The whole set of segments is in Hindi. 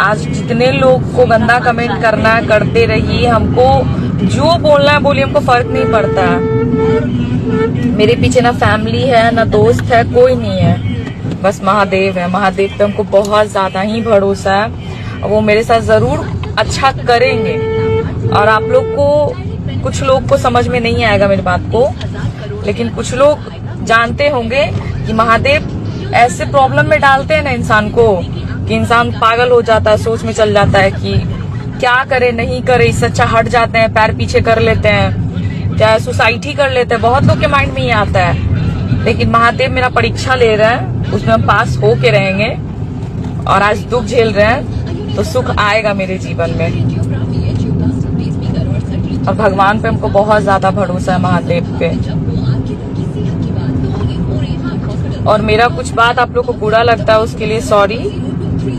आज जितने लोग को गंदा कमेंट करना है करते रहिए, हमको जो बोलना है बोलिए, हमको फर्क नहीं पड़ता है। मेरे पीछे ना फैमिली है ना दोस्त है, कोई नहीं है, बस महादेव है। महादेव पे हमको बहुत ज्यादा ही भरोसा है और वो मेरे साथ जरूर अच्छा करेंगे। और आप लोग को, कुछ लोग को समझ में नहीं आएगा मेरी बात को, लेकिन कुछ लोग जानते होंगे कि महादेव ऐसे प्रॉब्लम में डालते हैं ना इंसान को कि इंसान पागल हो जाता है, सोच में चल जाता है कि क्या करे नहीं करे, इससे अच्छा हट जाते हैं, पैर पीछे कर लेते हैं, चाहे सुसाइड ही कर लेते हैं। बहुत लोग के माइंड में ये आता है, लेकिन महादेव मेरा परीक्षा ले रहे हैं, उसमें हम पास हो के रहेंगे। और आज दुख झेल रहे हैं तो सुख आएगा मेरे जीवन में। और भगवान पे हमको बहुत ज्यादा भरोसा है, महादेव पे। और मेरा कुछ बात आप लोग को बुरा लगता है उसके लिए सॉरी।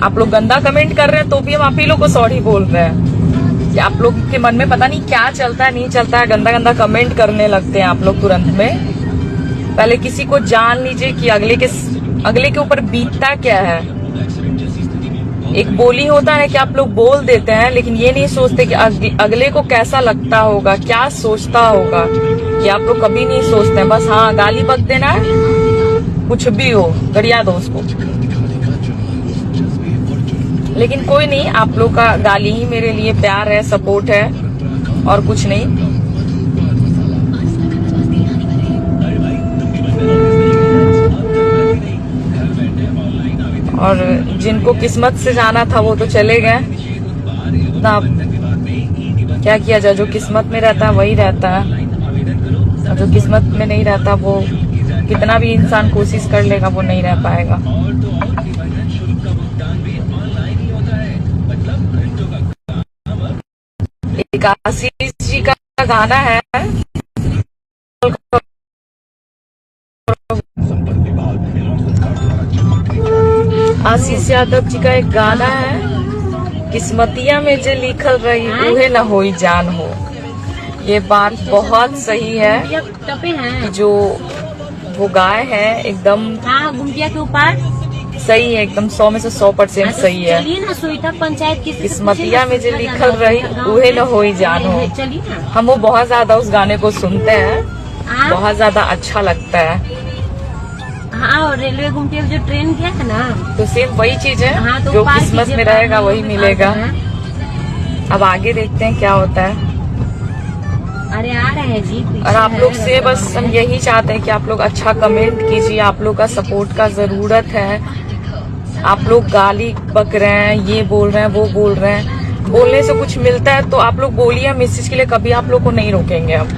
आप लोग गंदा कमेंट कर रहे हैं तो भी हम आप ही लोग को सॉरी बोल रहे हैं कि आप लोग के मन में पता नहीं क्या चलता है, नहीं चलता है, गंदा गंदा कमेंट करने लगते हैं आप लोग तुरंत में। पहले किसी को जान लीजिए कि अगले के ऊपर बीतता क्या है। एक बोली होता है कि आप लोग बोल देते हैं, लेकिन ये नहीं सोचते कि अगले को कैसा लगता होगा, क्या सोचता होगा, कि आप लोग कभी नहीं सोचते हैं। बस हाँ, गाली बक देना है, कुछ भी हो गरिया दो उसको। लेकिन कोई नहीं, आप लोग का गाली ही मेरे लिए प्यार है, सपोर्ट है, और कुछ नहीं। और जिनको किस्मत से जाना था वो तो चले गए ना, क्या किया जाए। जो किस्मत में रहता है वही रहता है, और जो किस्मत में नहीं रहता वो कितना भी इंसान कोशिश कर लेगा वो नहीं रह पाएगा। एक आशीष जी का गाना है, आशीष यादव जी का एक गाना है, किस्मतिया में जो लिखल रही उहे न होई जान हो। ये बात बहुत सही है कि जो वो गाय है एकदम गुमटिया के ऊपर सही है, एकदम 100 में से 100% सही है। चलिए ना, सोईटा पंचायत की किस्मतिया में जो लिखल रही उहे न होई जान हो। हम वो बहुत ज्यादा उस गाने को सुनते हैं, बहुत ज्यादा अच्छा लगता है। हाँ, और रेलवे गुमटिया जो ट्रेन गया है ना, तो सेम वही चीज है। हाँ, तो जो किस्मत में रहेगा वही मिलेगा। अब आगे देखते हैं क्या होता है। अरे आ रहे हैं जी। और आप लोग से बस हम यही चाहते हैं कि आप लोग अच्छा कमेंट कीजिए, आप लोग का सपोर्ट का जरूरत है। आप लोग गाली बक रहे हैं, ये बोल रहे हैं, वो बोल रहे हैं, बोलने से कुछ मिलता है तो आप लोग बोलिए, हम इस चीज के लिए कभी आप लोग को नहीं रोकेंगे। हम